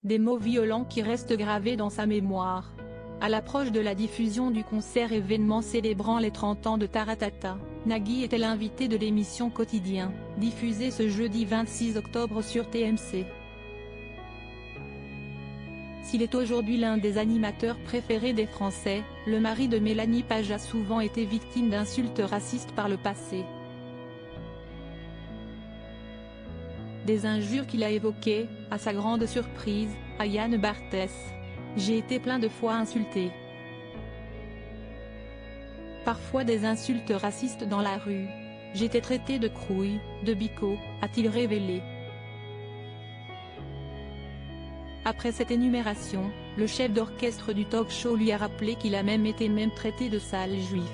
Des mots violents qui restent gravés dans sa mémoire. À l'approche de la diffusion du concert événement célébrant les 30 ans de Taratata, Nagui était l'invité de l'émission Quotidien, diffusée ce jeudi 26 octobre sur TMC. S'il est aujourd'hui l'un des animateurs préférés des Français, le mari de Mélanie Page a souvent été victime d'insultes racistes par le passé. Des injures qu'il a évoquées, à sa grande surprise, à Yann Barthès. « J'ai été plein de fois insulté. Parfois des insultes racistes dans la rue. J'étais traité de crouille, de bico », a-t-il révélé. Après cette énumération, le chef d'orchestre du talk-show lui a rappelé qu'il a même été traité de sale juif.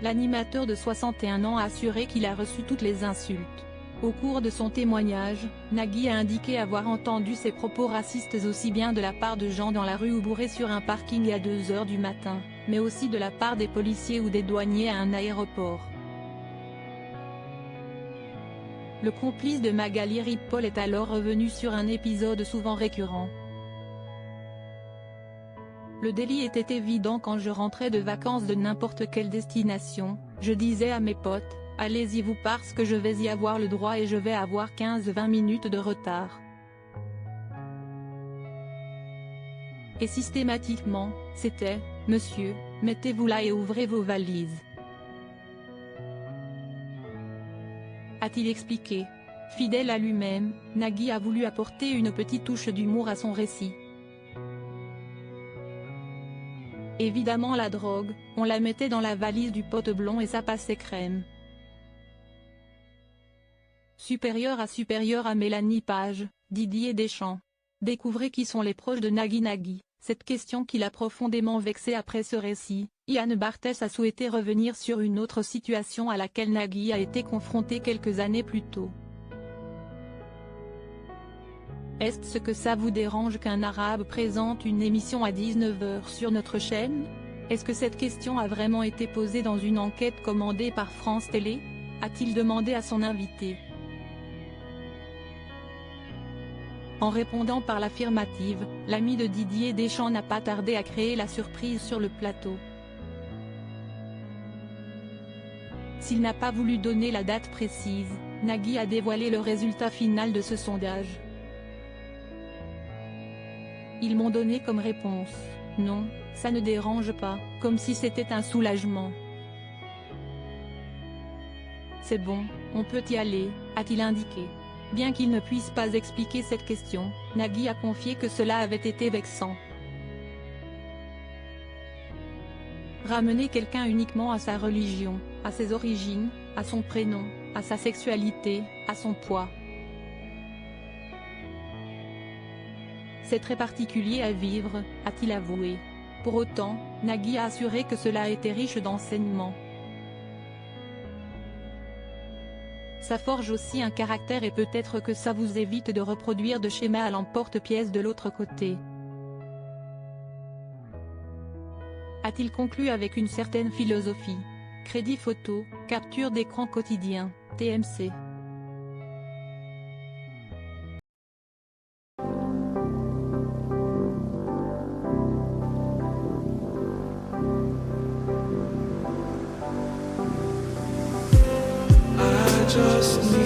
L'animateur de 61 ans a assuré qu'il a reçu toutes les insultes. Au cours de son témoignage, Nagui a indiqué avoir entendu ces propos racistes aussi bien de la part de gens dans la rue ou bourrés sur un parking à 2 h du matin, mais aussi de la part des policiers ou des douaniers à un aéroport. Le complice de Magali Ripoll est alors revenu sur un épisode souvent récurrent. Le délit était évident quand je rentrais de vacances de n'importe quelle destination, je disais à mes potes, allez-y-vous parce que je vais y avoir le droit et je vais avoir 15-20 minutes de retard. Et systématiquement, c'était, monsieur, mettez-vous là et ouvrez vos valises. A-t-il expliqué. Fidèle à lui-même, Nagui a voulu apporter une petite touche d'humour à son récit. Évidemment la drogue, on la mettait dans la valise du pote blond et ça passait crème. Supérieur à Mélanie Page, Didier Deschamps. Découvrez qui sont les proches de Nagui. Cette question qui l'a profondément vexé après ce récit, Yann Barthès a souhaité revenir sur une autre situation à laquelle Nagui a été confronté quelques années plus tôt. Est-ce que ça vous dérange qu'un arabe présente une émission à 19 h sur notre chaîne? Est-ce que cette question a vraiment été posée dans une enquête commandée par France Télé? A-t-il demandé à son invité. En répondant par l'affirmative, l'ami de Didier Deschamps n'a pas tardé à créer la surprise sur le plateau. S'il n'a pas voulu donner la date précise, Nagui a dévoilé le résultat final de ce sondage. Ils m'ont donné comme réponse, non, ça ne dérange pas, comme si c'était un soulagement. C'est bon, on peut y aller, a-t-il indiqué. Bien qu'il ne puisse pas expliquer cette question, Nagui a confié que cela avait été vexant. Ramener quelqu'un uniquement à sa religion, à ses origines, à son prénom, à sa sexualité, à son poids. C'est très particulier à vivre, a-t-il avoué. Pour autant, Nagui a assuré que cela a été riche d'enseignements. Ça forge aussi un caractère et peut-être que ça vous évite de reproduire de schémas à l'emporte-pièce de l'autre côté. A-t-il conclu avec une certaine philosophie. Crédit photo, capture d'écran quotidien, TMC. Just